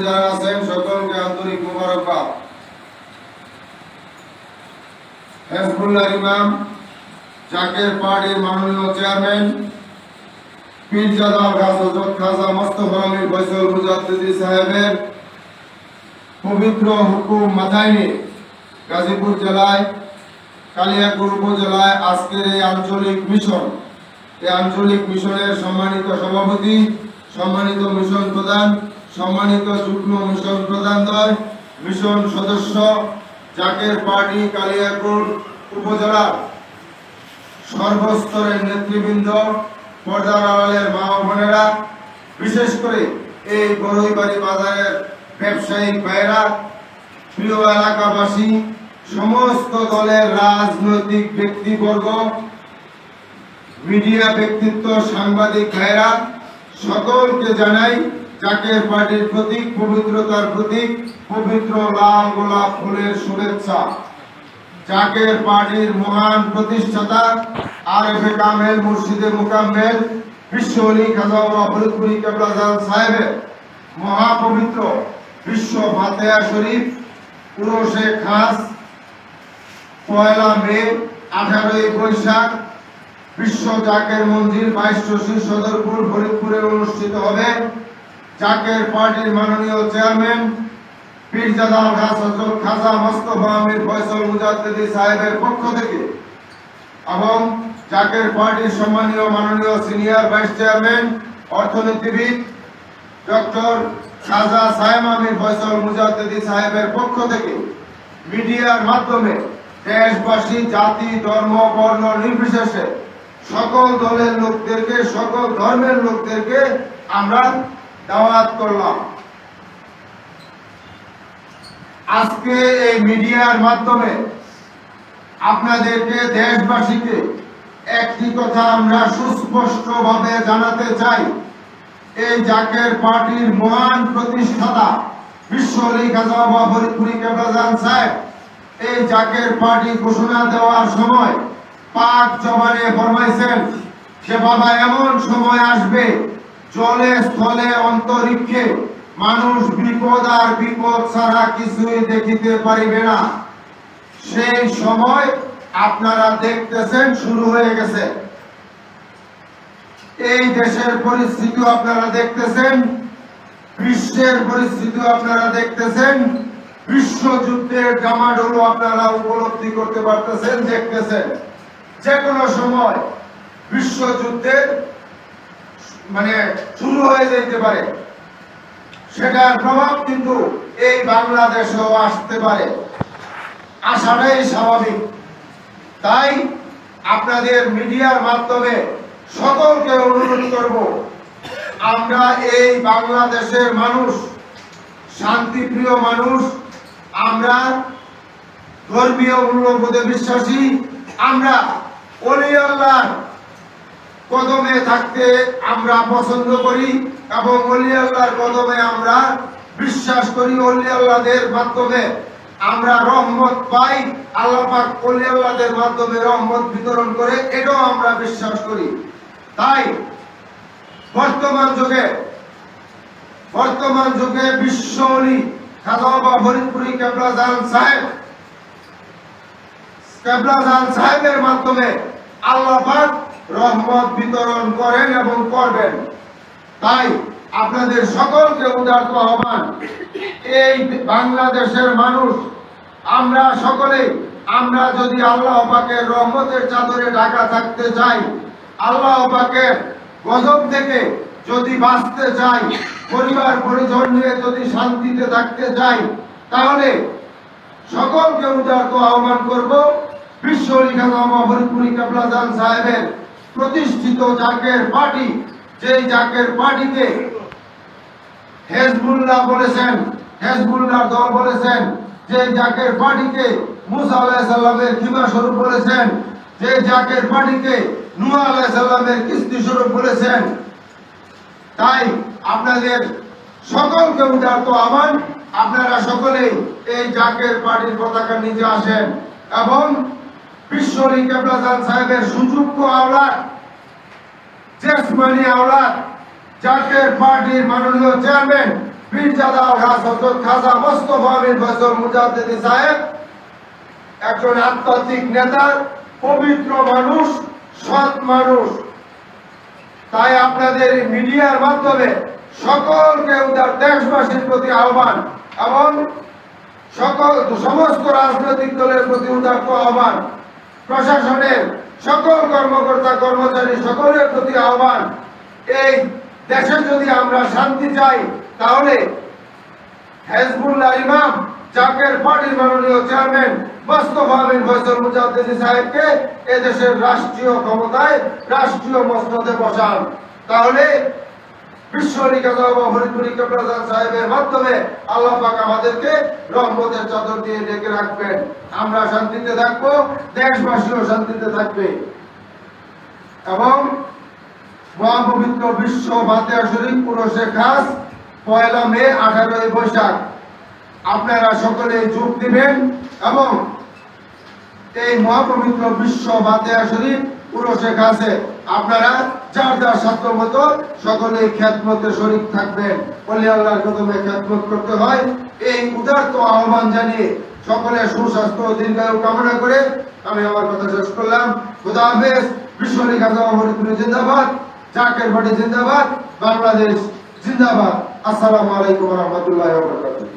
যারা আছেন সকলকে আন্তরিক মোবারকবাদ। হেজবুল্লাহ ইমাম জাকের পার্টির মাননীয় চেয়ারম্যান পীরজাদা হযরত খাজা মোস্তফা আমির ফয়সাল মুজাদ্দিদি সাহেবের পবিত্র হুকুম মাথায় নিয়ে গাজীপুর জেলায় কালিয়াকৈর উপজেলায় আজকের এই আঞ্চলিক মিশনের সম্মানিত সভাপতি, সম্মানিত মিশন প্রধান, সম্মানিত যুগ্ম মিশন প্রধানদ্বয়, মিশন সদস্য, জাকের পার্টি কালিয়াকৈর উপজেলার সর্বস্তরের নেতৃবৃন্দ, পর্দার আড়ালের মা ও বোনেরা, বিশেষ করে এই বড়ইবাড়ি বাজারের ব্যবসায়িক ভাইরা, প্রিয় এলাকাবাসী, সমস্ত দলের রাজনৈতিক ব্যক্তিবর্গ, মিডিয়া ব্যক্তিত্ব, সাংবাদিক ভাইরা, সকলকে জানাই জাকের পার্টির প্রতীক, পবিত্রতার প্রতীক, পবিত্র লাল গোলাপ ফুলের শুভেচ্ছা। জাকের পার্টির মহান প্রতিষ্ঠাতা আরেফে কামেল মুর্শিদে মুকাম্মেল বিশ্ব ওলি খাজা বাবা ফরিদপুরি কেবলা জান সাহেবের মহাপবিত্র বিশ্ব ফাতেহা শরীফ উরুসে খাস 1 মে 18 বৈশাখ বিশ্ব জাকের মঞ্জিল 22 সদরপুর ফরিদপুরে অনুষ্ঠিত হবে। জাকের পার্টির মাননীয় চেয়ারম্যান পীরজাদা হযরত খাজা মোস্তফা আমির ফয়সাল মুজাদ্দিদি সাহেবের পক্ষ থেকে এবং জাকের পার্টির সম্মানীয় মাননীয় সিনিয়র ভাইস চেয়ারম্যান অর্থনীতিবিদ ডক্টর খাজা সায়েম আমির ফয়সাল মুজাদ্দিদি সাহেবের পক্ষ থেকে মিডিয়ার মাধ্যমে দেশবাসী, জাতি, ধর্ম, বর্ণ নির্বিশেষে সকল দলের লোকদেরকে, সকল ধর্মের লোকদেরকে আমরা দাওয়াত করলাম। আজকে এই মিডিয়ার মাধ্যমে আপনাদেরকে, দেশবাসীকে একটি কথা আমরা সুস্পষ্টভাবে জানাতে চাই। এই জাকের পার্টির মহান প্রতিষ্ঠাতা বিশ্ব ওলি খাজা বাবা ফরিদপুরি কেবলা জান সাহেব এই জাকের পার্টি ঘোষণা দেওয়ার সময় পাক জবানে ফরমাইছেন যে বাবা, এমন সময় আসবে জলে স্থলে অন্তরিক্ষে মানুষ বিপদ আর বিপদ ছাড়া কিছুই দেখিতে পারিবে না। সেই সময় আপনারা দেখতেছেন শুরু হয়ে গেছে। এই দেশের পরিস্থিতি আপনারা দেখতেছেন, বিশ্বের পরিস্থিতি আপনারা দেখতেছেন, বিশ্বযুদ্ধের ডামাডোল আপনারা উপলব্ধি করতে পারতেছেন, দেখতেছেন। যে কোনো সময় বিশ্বযুদ্ধের শুরু হয়ে যেতে পারে, সেটার প্রভাব কিন্তু এই বাংলাদেশেও আসতে পারে, আসাটাই স্বাভাবিক। তাই আপনাদের মিডিয়ার মাধ্যমে সকলকে অনুরোধ করব, আমরা এই বাংলাদেশের মানুষ শান্তিপ্রিয় মানুষ, আমরা ধর্মীয় মূল্যবোধে বিশ্বাসী, আমরা ওলি আল্লাহর কদমে থাকতে আমরা পছন্দ করি এবং ওলি আল্লাহর কদমে আমরা বিশ্বাস করি। ওলি আল্লাহদের মাধ্যমে আমরা রহমত পাই, আল্লাহ পাক ওলি আল্লাহদের মাধ্যমে রহমত বিতরণ করে, এটাও আমরা বিশ্বাস করি। তাই বর্তমান যুগে বিশ্ব ওলি খাজা বাবা ফরিদপুরি কেবলা জান সাহেবের মাধ্যমে আল্লাহ পাক রহমত বিতরণ করেন এবং করবেন। তাই আপনাদের সকলকে উদারত আহ্বান, এই বাংলাদেশের মানুষ আমরা সকলেই, আমরা যদি আল্লাহ পাকের রহমতের চাদরে ঢাকা থাকতে চাই, আল্লাহ পাকের গজব থেকে যদি বাঁচতে চাই, পরিবার পরিজন নিয়ে যদি শান্তিতে থাকতে চাই, তাহলে সকলকে উদারত আহ্বান করব, বিশ্ব ওলি খাজা বাবা ফরিদপুরি কেবলা জান সাহেবের প্রতিষ্ঠিত জাকের পার্টি, যেই জাকের পার্টিকে হেজবুল্লাহ বলেছেন, হেজবুল্লাহ দল বলেছেন, যে জাকের পার্টিকে মুসা আলাইহিস সালামের খিমা স্বরূপ বলেছেন, যে জাকের পার্টিকে নূহ আলাইহিস সালামের কিস্তি স্বরূপ বলেছেন। তাই আপনাদের সকলকে উদারত আহ্বান, আপনারা সকলেই এই জাকের পার্টির পতাকা নিচে আসেন এবং বিশ্ব ওলি কেবলা জান সাহেবের সুযোগ্য আওলাদ, জেসমানি আওলাদ, জাকের পার্টির মাননীয় চেয়ারম্যান পীরজাদা আলহাজ হযরত খাজা মোস্তফা মির ফয়জল মুজাদ্দিদি সাহেব একজন আধ্যাত্মিক নেতা, পবিত্র মানুষ, সৎ মানুষ। তাই আপনাদের মিডিয়ার মাধ্যমে সকলকে উদার দেশবাসীর প্রতি আহ্বান এবং সমস্ত রাজনৈতিক দলের প্রতি উদাত্ত আহ্বান, প্রশাসনের সকল কর্মকর্তা কর্মচারী সকলের প্রতি আহ্বান, এই দেশে যদি আমরা শান্তি চাই তাহলে হিজবুল্লাহ ইমাম জাকের পার্টির মাননীয় চেয়ারম্যান মোস্তফা মির ফয়জল মুজাদ্দিদি সাহেবকে এদেশের রাষ্ট্রীয় ক্ষমতায়, রাষ্ট্রীয় মসনদে বসান। তাহলে ফরিদপুর ইকবাল সাহেবের মাধ্যমে আল্লাহ পাক আমাদেরকে রহমতের চাদর দিয়ে ঢেকে রাখবেন। আমরা শান্তিতে থাকবো, দেশবাসীও শান্তিতে থাকবে। এবং মহাপবিত্র বিশ্ব ফাতিহা শরীফ পুরুষে খাস 1 মে 18 বৈশাখ আপনারা সকলে যোগ দিবেন এবং এই মহাপবিত্র বিশ্ব ফাতিহা শরীফ পুরুষে খাসে আপনারা যার যার সাধ্য মতো সকলে খিদমতে শরীক থাকবেন। ওলি আল্লাহর কদমে খিদমত করতে হয়, এই উদারত আহ্বান জানিয়ে সকলের সুস্বাস্থ্য ও দীর্ঘায়ু কামনা করে আমি আমার কথা শেষ করলাম। খোদা হাফেজ। বিশ্বনী খাজা ফরিদপুর জিন্দাবাদ, জাকের পার্টি জিন্দাবাদ, বাংলাদেশ জিন্দাবাদ। আসসালামু আলাইকুম ওয়া রাহমাতুল্লাহি ওয়া বারাকাতুহু।